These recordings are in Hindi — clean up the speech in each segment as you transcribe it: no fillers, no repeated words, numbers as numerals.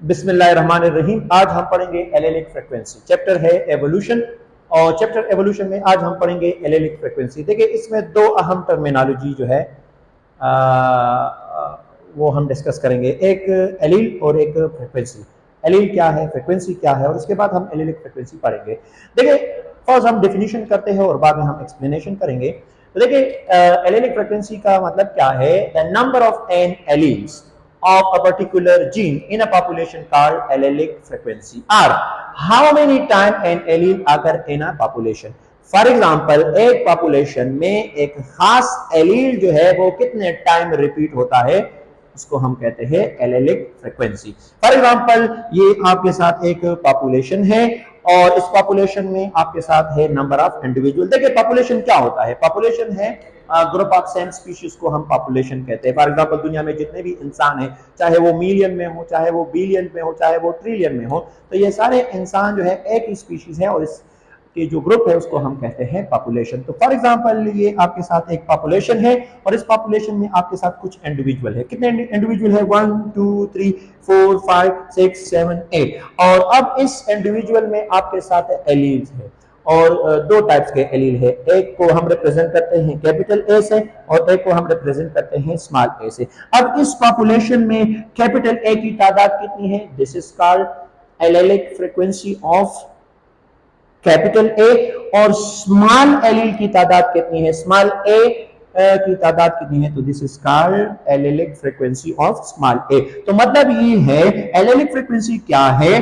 बिस्मिल्लाहिर्रहमानिर्रहीम। आज हम पढ़ेंगे एलेलिक फ्रीक्वेंसी। चैप्टर है एवोल्यूशन और चैप्टर एवोल्यूशन में आज हम पढ़ेंगे एलेलिक फ्रीक्वेंसी। देखिए इसमें दो अहम टर्मिनोलॉजी जो है वो हम डिस्कस करेंगे, एक एलील और एक फ्रीक्वेंसी। एलील क्या है, फ्रीक्वेंसी क्या है, और उसके बाद हम एलेलिक फ्रीक्वेंसी पढ़ेंगे। देखिए फर्स्ट हम डिफिनीशन करते हैं और बाद में हम एक्सप्लेनेशन करेंगे। तो देखिए एलेलिक फ्रीक्वेंसी का मतलब क्या है, the number of n alleles of a particular gene in a population called allelic frequency, or how many time an allele occur in a population. For example एक पॉपुलेशन में एक खास एलील जो है वो कितने टाइम रिपीट होता है, उसको हम कहते हैं एलेलिक फ्रीक्वेंसी। फॉर एग्जाम्पल ये आपके साथ एक पॉपुलेशन है और इस पॉपुलेशन में आपके साथ है नंबर ऑफ इंडिविजुअल। देखिए पॉपुलेशन क्या होता है, पॉपुलेशन है ग्रुप ऑफ सेम स्पीशीज को हम पॉपुलेशन कहते हैं। फॉर एग्जांपल दुनिया में जितने भी इंसान हैं, चाहे वो मिलियन में हो, चाहे वो बिलियन में हो, चाहे वो ट्रिलियन में हो, तो ये सारे इंसान जो है एक ही स्पीशीज है और इस के जो ग्रुप है उसको हम कहते हैं पॉपुलेशन। तो फॉर एग्जांपल ये आपके साथ एक पॉपुलेशन है और इस पॉपुलेशन में आपके साथ कुछ इंडिविजुअल है। कितने इंडिविजुअल है, 1 2 3 4 5 6 7 8। और अब इस इंडिविजुअल में आपके साथ एलील्स है और दो टाइप्स के एलील है। एक को हम रिप्रेजेंट करते हैं कैपिटल ए से और एक को हम रिप्रेजेंट करते हैं स्मॉल ए से। अब इस पॉपुलेशन में कैपिटल ए की तादाद कितनी है, this is called allelic frequency of capital A. और स्मॉल एलील की तादाद कितनी है, स्मॉल ए की तादाद कितनी है, तो this is called allelic frequency of small A. तो मतलब ये है एलेलिक फ्रीक्वेंसी क्या है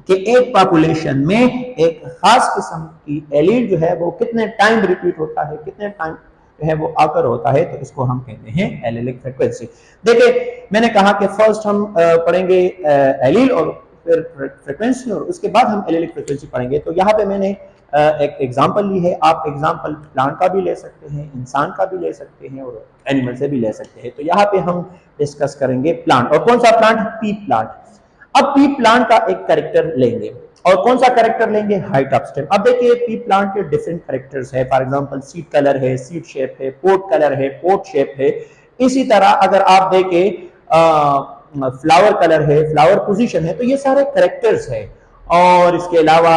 कि एक पॉपुलेशन में एक खास किस्म की एलील जो है वो कितने टाइम रिपीट होता है, कितने टाइम जो है वो आकर होता है, तो इसको हम कहते हैं एलेलिक फ्रीक्वेंसी। देखिए मैंने कहा कि फर्स्ट हम पढ़ेंगे एलील और फिर फ्रीक्वेंसी और उसके बाद हम एलेलिक फ्रीक्वेंसी पढ़ेंगे। तो यहाँ पे मैंने एक एग्जांपल ली है। आप एग्जांपल प्लांट का भी ले सकते हैं, इंसान का भी ले सकते हैं और एनिमल से भी ले सकते हैं। तो यहाँ पे हम डिस्कस करेंगे प्लांट। और कौन सा प्लांट, पी प्लांट। अब पी प्लांट का एक कैरेक्टर लेंगे और कौन सा कैरेक्टर लेंगे, हाइट ऑफ स्टेम। अब देखिए पी प्लांट के डिफरेंट कैरेक्टर्स है। फॉर एग्जांपल सीड कलर है, सीड शेप है, पोट कलर है, पोट शेप है। इसी तरह अगर आप देखें फ्लावर कलर है, फ्लावर पोजीशन है, तो ये सारे कैरेक्टर्स है। और इसके अलावा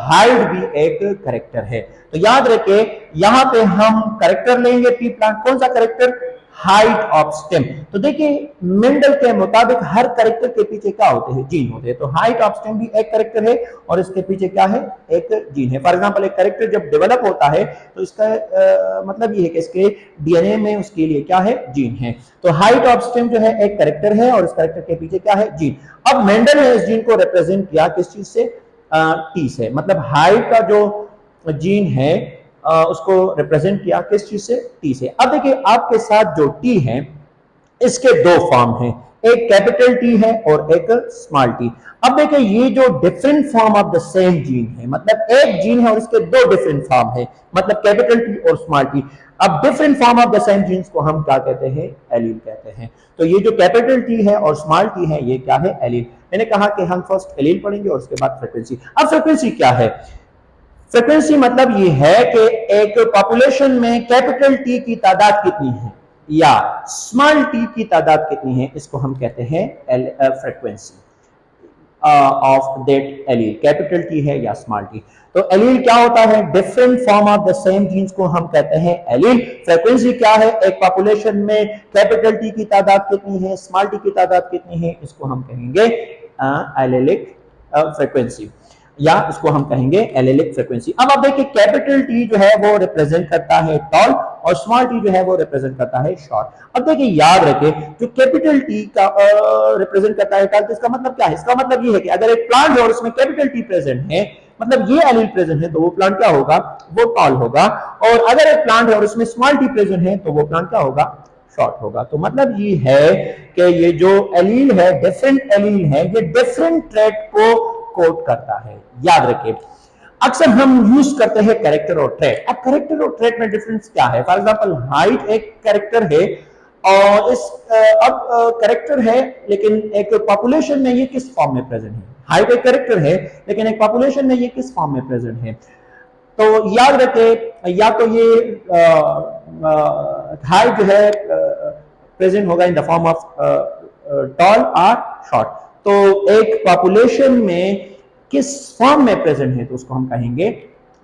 हाइट भी एक कैरेक्टर है। तो याद रखिए यहां पे हम कैरेक्टर लेंगे पी प्लांट, कौन सा कैरेक्टर, हाइट ऑफ स्टेम। तो देखिए मेंडल के मुताबिक हर कैरेक्टर के पीछे क्या होते हैं, जीन होते हैं। तो हाइट ऑफ स्टेम भी एक कैरेक्टर है और इसके पीछे क्या है, एक जीन है। फॉर एग्जांपल एक कैरेक्टर जब डेवलप होता है तो इसका मतलब ये है कि इसके डीएनए में उसके लिए क्या है, जीन है। तो हाइट ऑफ स्टेम जो है एक कैरेक्टर है और इस कैरेक्टर के पीछे क्या है, जीन। अब मेंडल ने इस जीन को रिप्रेजेंट किया किस चीज से, टी से। मतलब हाइट का जो जीन है उसको रिप्रेजेंट किया किस चीज से, टी से। अब देखिए आपके साथ जो टी है इसके दो फॉर्म हैं, एक कैपिटल टी है और एक स्मॉल टी। अब देखिए ये जो different form of the same gene है, मतलब एक जीन है और इसके दो डिफरेंट फॉर्म है, मतलब कैपिटल टी और स्मॉल टी। अब different form of the same genes को हम क्या कहते हैं, एलील कहते हैं। तो ये जो कैपिटल टी है और स्मॉल टी है ये क्या है, एलील। मैंने कहा कि हम फर्स्ट एलील पढ़ेंगे और उसके बाद फ्रीक्वेंसी। अब फ्रीक्वेंसी क्या है, फ्रीक्वेंसी मतलब ये है कि एक पॉपुलेशन में कैपिटल टी की तादाद कितनी है या स्मॉल टी की तादाद कितनी है, इसको हम कहते हैं frequency of that allele, capital T है या स्मॉल टी। तो एलील क्या होता है, different form of the same genes को हम कहते हैं एलील। फ्रीक्वेंसी क्या है, एक पॉपुलेशन में कैपिटल टी की तादाद कितनी है, स्मॉल टी की तादाद कितनी है, इसको हम कहेंगे एलेलिक फ्रीक्वेंसी या इसको हम कहेंगे एलेलिक फ्रीक्वेंसी। अब आप देखिए कैपिटल टी जो है वो रिप्रेजेंट करता है टॉल और स्मॉल टी जो है वो रिप्रेजेंट करता है शॉर्ट। अब देखिए याद रखें जो कैपिटल टी का रिप्रेजेंट करता है टॉल, तो इसका मतलब क्या है, इसका मतलब ये है कि अगर एक प्लांट है और उसमें कैपिटल टी प्रेजेंट है, मतलब ये एलील प्रेजेंट है, तो वो प्लांट क्या होगा, वो टॉल होगा। और अगर एक प्लांट है और उसमें स्मॉल टी प्रेजेंट है तो वो प्लांट क्या होगा, शॉर्ट होगा। तो मतलब ये है कि ये जो एलील है, डिफरेंट एलील है, ये डिफरेंट ट्रेट को कोड करता है। याद रखिए अक्सर हम यूज करते हैं कैरेक्टर और ट्रेट। अब कैरेक्टर और ट्रेट में डिफरेंस क्या है, फॉर एग्जांपल हाइट एक कैरेक्टर है और इस अब कैरेक्टर है लेकिन एक पॉपुलेशन में ये किस फॉर्म में प्रेजेंट है। हाइट एक कैरेक्टर है लेकिन एक पॉपुलेशन में ये किस फॉर्म में प्रेजेंट है। तो याद रखें या तो ये हाइट जो है प्रेजेंट होगा in the form of tall और शॉर्ट। तो एक पॉपुलेशन में किस फॉर्म में प्रेजेंट है तो उसको हम कहेंगे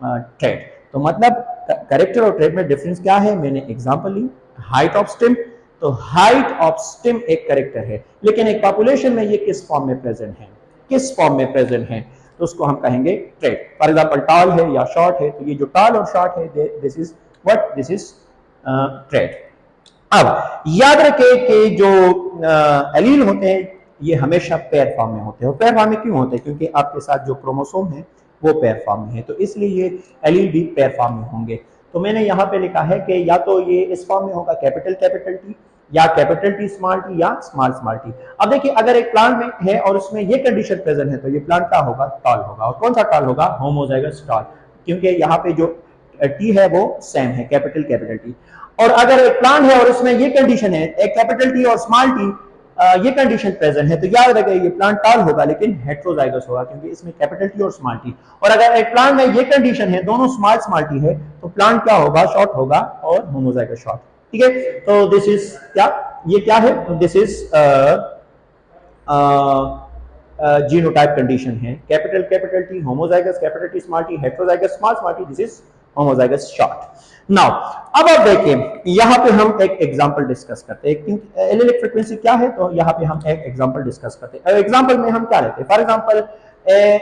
ट्रेट। तो मतलब कैरेक्टर और ट्रेट में डिफरेंस क्या है, मैंने एग्जांपल ली हाइट ऑफ स्टेम। तो हाइट ऑफ स्टेम एक कैरेक्टर है, लेकिन एक पॉपुलेशन में ये किस फॉर्म में प्रेजेंट है, किस फॉर्म में प्रेजेंट है, तो उसको हम कहेंगे ट्रेट। फॉर एग्जांपल टॉल है या शॉर्ट है, तो ये जो टॉल और शॉर्ट है this is what, this is trait. अब याद रखें कि जो एलील होते हैं ये हमेशा पेयर फॉर्म में होते हैं। और पेयर फॉर्म में क्यों होते हैं, क्योंकि आपके साथ जो क्रोमोसोम है वो पेयर फॉर्म में है, तो इसलिए ये एलील भी पेयर फॉर्म में होंगे। तो मैंने यहाँ पे लिखा है कि या तो ये इस फॉर्म में होगा कैपिटल टी, या कैपिटल टी, या स्मॉल टी। अब देखिए अगर एक प्लांट में है और उसमें ये कंडीशन प्रेजेंट है तो ये प्लांट क्या होगा, टॉल होगा। और कौन सा टॉल होगा, होमोजाइगस टॉल, क्योंकि यहाँ पे जो टी है वो सेम है, कैपिटल टी। और अगर एक प्लांट है और इसमें ये कंडीशन है, एक कैपिटल टी और स्मॉल टी, ये कंडीशन प्रेजेंट है, तो याद रखिए ये प्लांट टॉल होगा लेकिन हेट्रोजाइगस होगा, क्योंकि इसमें कैपिटल टी और स्मॉल टी। और अगर एक प्लांट में ये कंडीशन है, दोनों स्मॉल टी है, तो प्लांट क्या होगा, शॉर्ट होगा और होमोजाइगस शॉर्ट। ठीक है, तो दिस इज क्या, ये क्या है, दिस इज जीनोटाइप कंडीशन है, capital T homozygous, capital T small T heterozygous, small T, this is homozygous short. Now अब आप देखिए यहां पे हम एक एग्जांपल डिस्कस करते हैं, एलिलिक फ्रीक्वेंसी क्या है, तो यहां पे हम एक एग्जांपल डिस्कस करते हैं। एग्जांपल में हम क्या लेते हैं, फॉर एग्जांपल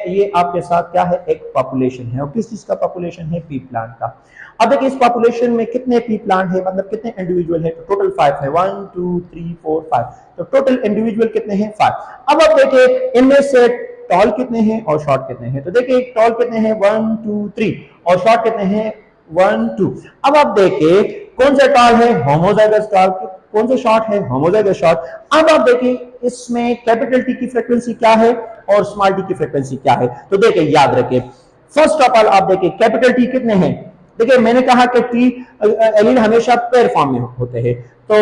ये आपके साथ क्या है, एक पॉपुलेशन है, और किस चीज का पॉपुलेशन है, पी प्लांट का। अब देखिए इस पॉपुलेशन में कितने पी प्लांट है, मतलब कितने इंडिविजुअल है, तो टोटल 5 है, 1 2 3 4 5, तो टोटल इंडिविजुअल कितने हैं, 5। अब आप देखिए इनमें से टॉल कितने हैं और शॉर्ट कितने हैं, तो देखिए टॉल कितने हैं, 1 2 3, और शॉर्ट कितने हैं, 1 2। अब आप देखिए कौन सा टॉल है, होमोजाइगस टॉल, कौन सा शॉर्ट है, होमोजाइगस शॉर्ट। अब आप देखिए इसमें कैपिटल टी की फ्रीक्वेंसी क्या है और स्मॉल टी की फ्रीक्वेंसी क्या है, तो देखिए याद रखिए फर्स्ट ऑफ ऑल आप देखिए कैपिटल टी कितने हैं, देखिए मैंने कहा कि टी एलील हमेशा पेयर फॉर्म में होते हैं, तो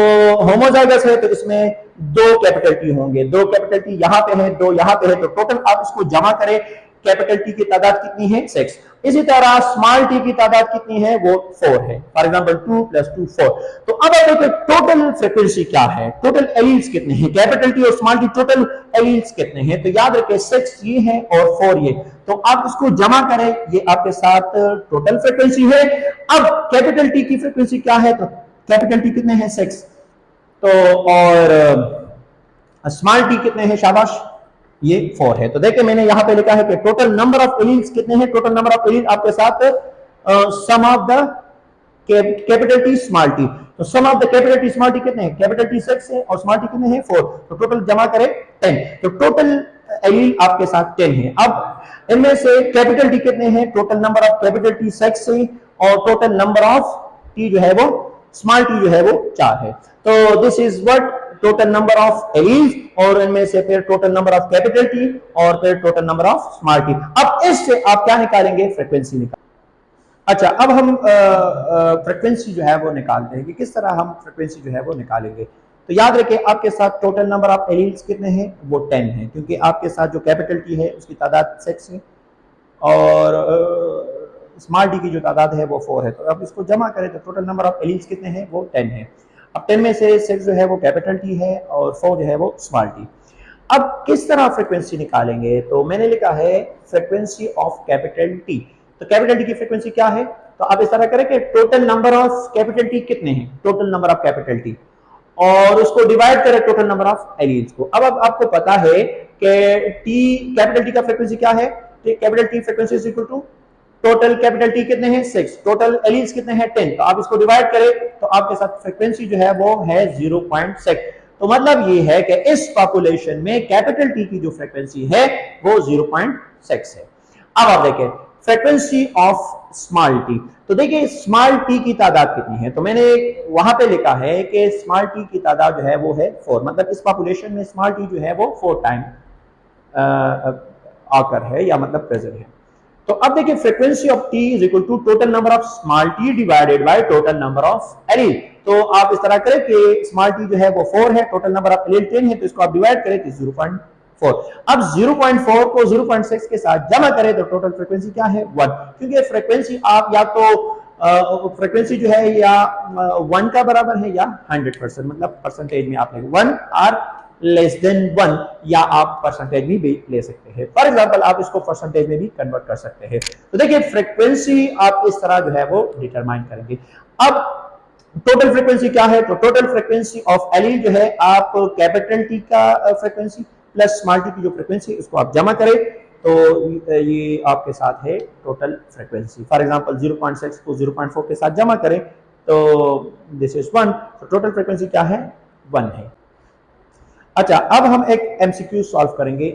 होमोजाइगस है तो इसमें 2 कैपिटल टी होंगे, 2 कैपिटल टी यहां पे है, 2 यहां पे है, तो टोटल आप इसको जमा करें, कैपिटल टी की तादाद कितनी है, 6। इसी तरह स्मॉल टी की तादाद कितनी है, वो 4 है, फॉर एग्जांपल 2 + 2 4। तो अब आप देखिए टोटल फ्रीक्वेंसी क्या है, टोटल एलील्स कितने हैं, कैपिटल टी और स्मॉल टी टोटल एलील्स कितने हैं, तो याद रखिए 6 ये है और 4 ये, तो आप इसको जमा करें, ये आपके साथ टोटल फ्रीक्वेंसी है। अब कैपिटल टी की फ्रीक्वेंसी क्या है, तो कैपिटल टी कितने हैं, 6, तो और स्मॉल टी कितने हैं, शाबाश, ये 4 है। तो देखिए मैंने यहां पे लिखा है कि टोटल नंबर ऑफ एलील्स कितने हैं, टोटल नंबर ऑफ एलील आपके साथ sum of the capital T small T, तो sum of the capital T small T कितने हैं, कैपिटल टी 6 है और स्मॉल टी कितने हैं, 4, तो टोटल जमा करें 10, तो टोटल एलील आपके साथ 10 है। अब इनमें से कैपिटल टी कितने हैं, total number of capital T 6 है और टोटल नंबर ऑफ टी जो है वो स्मॉल टी जो है वो 4 है, तो this is what total number of alleles, और इनमें से फिर total number of capital T और फिर total number of small T. अब इससे आप क्या निकालेंगे, फ्रीक्वेंसी निकालेंगे। अच्छा अब हम फ्रीक्वेंसी जो है वो निकालते हैं कि किस तरह हम फ्रीक्वेंसी जो है वो निकालेंगे। तो याद रखिए आपके साथ टोटल नंबर ऑफ एलील्स कितने हैं, वो 10 है, क्योंकि आपके साथ जो कैपिटल टी है उसकी तादाद 6 है और स्मॉल टी की जो तादाद है वो 4 है, तो अब इसको जमा करें तो टोटल नंबर ऑफ एलील्स कितने हैं, वो 10 है। अब 10 में से 6 जो है वो कैपिटल टी है और 4 जो है वो स्मॉल टी। अब किस तरह फ्रीक्वेंसी निकालेंगे, तो मैंने लिखा है फ्रीक्वेंसी ऑफ कैपिटल टी। तो कैपिटल टी की फ्रीक्वेंसी क्या है, तो आप इस तरह करें कि total number of capital T कितने हैं, total number of capital T, और उसको डिवाइड करें टोटल नंबर ऑफ एलील्स को। अब आपको पता है कि टी कैपिटल टी का फ्रीक्वेंसी क्या है, capital T frequency is equal to total capital T कितने हैं, 6, टोटल एलील्स कितने हैं, 10, तो आप इसको डिवाइड करें तो आपके साथ फ्रीक्वेंसी जो है वो है 0.6। तो मतलब ये है कि इस पॉपुलेशन में कैपिटल टी की जो फ्रीक्वेंसी है वो 0.6 है। अब आप देखें फ्रीक्वेंसी ऑफ स्मॉल टी, तो देखिए स्मॉल टी की तादाद कितनी है, तो मैंने वहां पे लिखा है कि स्मॉल टी की तादाद जो है वो है 4, मतलब इस पॉपुलेशन में स्मॉल टी जो है वो 4 टाइम आकर है या मतलब प्रेजेंट है। तो अब देखिए frequency of T is equal to total number of small T divided by total number of allele. तो आप इस तरह करें कि स्मॉल टी जो है वो 4 है, टोटल नंबर ऑफ एलील 10 है, तो इसको आप डिवाइड करें तो 0.4। अब 0.4 को 0.6 के साथ जमा करें तो टोटल फ्रीक्वेंसी क्या है, 1, क्योंकि फ्रीक्वेंसी आप या तो फ्रीक्वेंसी जो है या 1 का बराबर है या 100%, मतलब परसेंटेज में आप 1 और लेस देन 1, या आप परसेंटेज में भी ले सकते हैं। फॉर एग्जांपल आप इसको परसेंटेज में भी कन्वर्ट कर सकते हैं। तो देखिए फ्रीक्वेंसी आप इस तरह जो है वो डिटरमाइन करेंगे। अब टोटल फ्रीक्वेंसी क्या है? तो टोटल फ्रीक्वेंसी ऑफ एलील जो है आप कैपिटल टी का फ्रीक्वेंसी प्लस स्मॉल टी की जो फ्रीक्वेंसी उसको आप जमा करें तो ये आपके साथ है टोटल फ्रीक्वेंसी। फॉर एग्जांपल 0.6 को 0.4 के साथ जमा करें तो दिस इज 1, तो टोटल फ्रीक्वेंसी क्या है? 1 है। अच्छा, अब हम एक एमसीक्यू सॉल्व करेंगे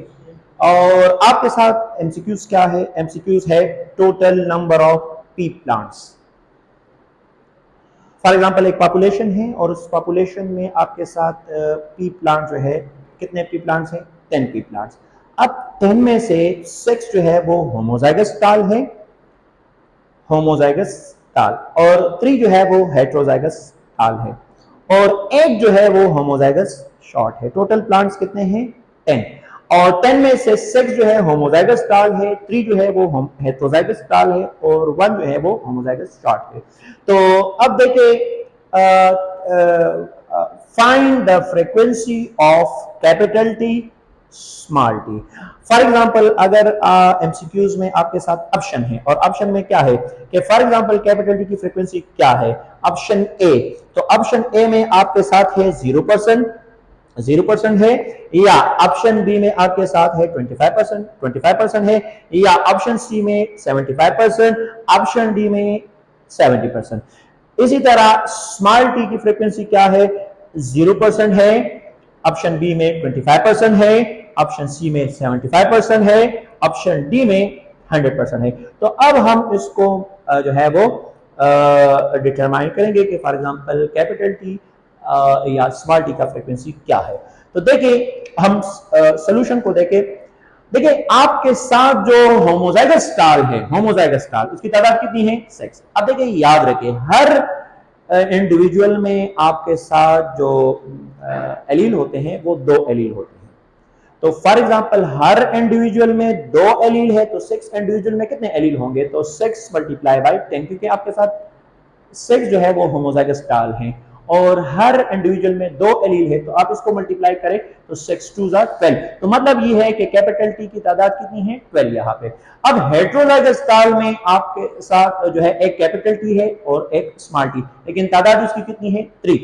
और आपके साथ एमसीक्यूज क्या है? एमसीक्यूज है total number of P plants. For example एक पॉपुलेशन है और उस पॉपुलेशन में आपके साथ पी प्लांट जो है, कितने पी प्लांट्स हैं? 10 पी प्लांट्स। अब 10 में से 6 जो है वो होमोजाइगस टाल है, होमोजाइगस टाल, और 3 जो है वो हेटेरोजाइगस टाल है, और एक जो है वो होमोजाइगस शॉर्ट है। टोटल प्लांट्स कितने हैं? 10। और 10 में से 6 जो है होमोजाइगस टाल है, 3 जो है वो हेटेरोजाइगस टाल है, और 1 जो है वो होमोजाइगस शॉर्ट है। तो अब देखिए find the frequency of capital T small T. For example अगर एमसीक्यूज में आपके साथ ऑप्शन है और ऑप्शन में क्या है कि फॉर एग्जांपल कैपिटल टी की फ्रीक्वेंसी क्या है? ऑप्शन ए, तो ऑप्शन ए में आपके साथ है 0% है, या ऑप्शन बी में आपके साथ है 25% है, या ऑप्शन सी में 75%, ऑप्शन डी में 70%। इसी तरह स्मॉल टी की फ्रीक्वेंसी क्या है? 0% है, ऑप्शन बी में 25% है, ऑप्शन सी में 75% है, ऑप्शन डी में 100% है। तो अब हम इसको जो है वो डिटरमाइन करेंगे कि फॉर एग्जांपल कैपिटल टी या स्मॉल टी का फ्रीक्वेंसी क्या है। तो देखिए हम सॉल्यूशन को देखें। देखिए आपके साथ जो होमोजाइगस टाल है, होमोजाइगस टाल, उसकी तादाद कितनी है? 6। अब देखिए याद रखिए हर इंडिविजुअल में आपके साथ जो एलील होते हैं वो 2 एलील होते हैं। तो फॉर एग्जांपल हर इंडिविजुअल में 2 एलील है तो 6 इंडिविजुअल में कितने एलील होंगे? तो 6 मल्टीप्लाई बाय 10, क्योंकि आपके साथ 6 जो है वो होमोजाइगस टाल हैं और हर इंडिविजुअल में 2 एलील है, तो आप इसको मल्टीप्लाई करें तो 6 2 12। तो मतलब ये है कि कैपिटल टी की तादाद कितनी है? 12 यहाँ पे। अब हेटेरोजाइगस टाल में आपके साथ जो है एक कैपिटल टी है और एक स्मॉल टी, लेकिन तादाद उसकी कितनी है? 3।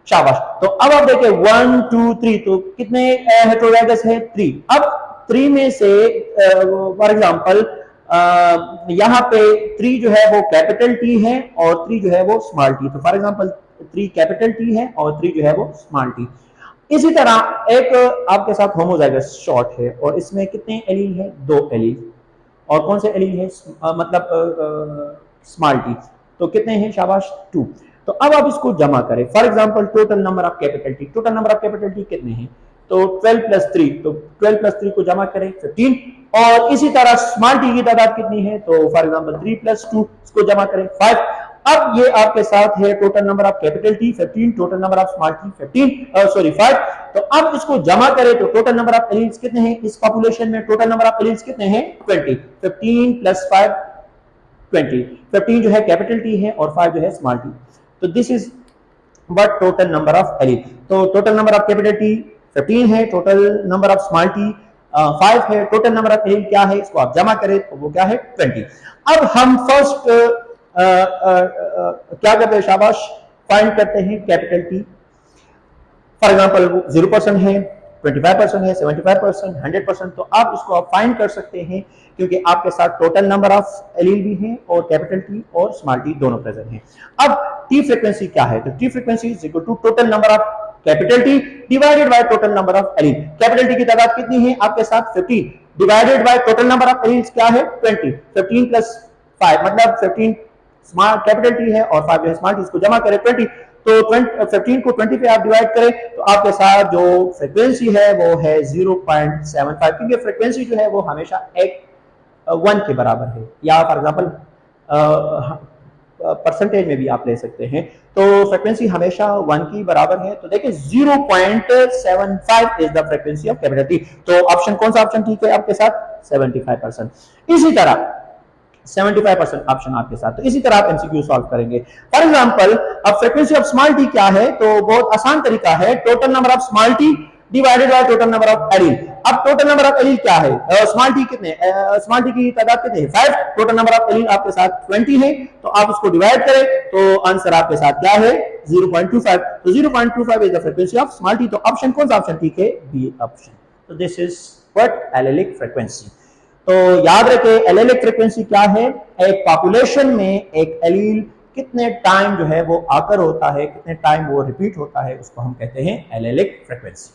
शाबाश। तो अब आप देखिए 1 2 3, तो कितने हेटेरोजाइगस है? 3। अब 3 में से फॉर एग्जांपल यहाँ पे 3 जो है वो कैपिटल टी है और 3 जो है वो स्मॉल टी। तो फॉर एग्जांपल 3 कैपिटल टी है और 3 जो है वो स्मॉल टी। इसी तरह एक आपके साथ होमोजाइगस शॉर्ट है और इसमें कितने एलील है? 2 एलील। और कौन से एलील है? मतलब स्मॉल टी। तो कितने हैं? शाबाश, 2। तो अब आप इसको जमा करें। For example total number of capital T, total number of capital T कितने हैं? तो 12 प्लस 3, तो 12 प्लस 3 को जमा करें 15। और इसी तरह स्मॉल टी की तादाद कितनी है? तो फॉर एग्जांपल 3 प्लस 2, इसको जमा करें 5। अब ये आपके साथ है total number of capital T 15, total number of small T 5। तो अब इसको जमा करें तो टोटल नंबर ऑफ एलील्स कितने हैं? इस पॉपुलेशन में टोटल नंबर ऑफ एलील्स कितने हैं? 20। 15 प्लस 5 20। 15 जो है कैपिटल टी है और 5 जो है स्मॉल टी। तो this is what total number of allele. तो total number of capital T 15 है, total number of small T 5 है, टोटल नंबर ऑफ एलील क्या है? इसको आप जमा करें तो वो क्या है? 20। अब हम फर्स्ट क्या करते हैं? शाबाश, फाइंड करते हैं कैपिटल टी। फॉर एग्जांपल 0% है, 25% है, 75%, 100%। तो आप इसको आप फाइंड कर सकते हैं क्योंकि आपके साथ टोटल नंबर ऑफ एलील भी हैं और कैपिटल टी और स्मॉल टी दोनों प्रेजेंट हैं। अब टी फ्रीक्वेंसी क्या है? तो T frequency is equal to total number of capital T divided by total number of allele. Capital T की तादाद कितनी है आपके साथ? 15 divided by total number of alleles क्या है? 20। 15 प्लस 5 मतलब 15 स्मॉल कैपिटल टी है और 5 है स्मॉल टी, इसको जमा करें 20। तो 15 को 20 पे आप डिवाइड करें तो आपके साथ जो फ्रीक्वेंसी है वो है 0.75, क्योंकि फ्रीक्वेंसी जो है वो हमेशा एक 1 के बराबर है, या फॉर एग्जांपल परसेंटेज में भी आप ले सकते हैं। तो फ्रीक्वेंसी हमेशा 1 की बराबर है। तो देखिए 0.75 is the frequency of capital T. तो ऑप्शन कौन सा ऑप्शन ठीक है आपके साथ? 75%। इसी तरह 75% ऑप्शन आपके साथ। तो इसी तरह आप एमसीक्यू सॉल्व करेंगे। फॉर एग्जांपल अब फ्रीक्वेंसी ऑफ स्मॉल टी क्या है? तो बहुत आसान तरीका है, total number of small T divided by total number of allele. अब टोटल नंबर ऑफ एलील क्या है, स्मॉल टी कितने, स्मॉल टी की तादाद कितनी है 5, टोटल नंबर ऑफ एलील आपके साथ 20 है, तो आप उसको डिवाइड करें तो आंसर आपके साथ क्या है 0.25। तो 0.25 is the frequency of small T. तो ऑप्शन कौन सा ऑप्शन ठीक है, बी ऑप्शन। तो this is what allylic frequency. तो याद रखें एलेलिक फ्रीक्वेंसी क्या है, एक पॉपुलेशन में एक एलील कितने टाइम जो है वो आकर होता है, कितने टाइम वो रिपीट होता है, उसको हम कहते हैं एलेलिक फ्रीक्वेंसी।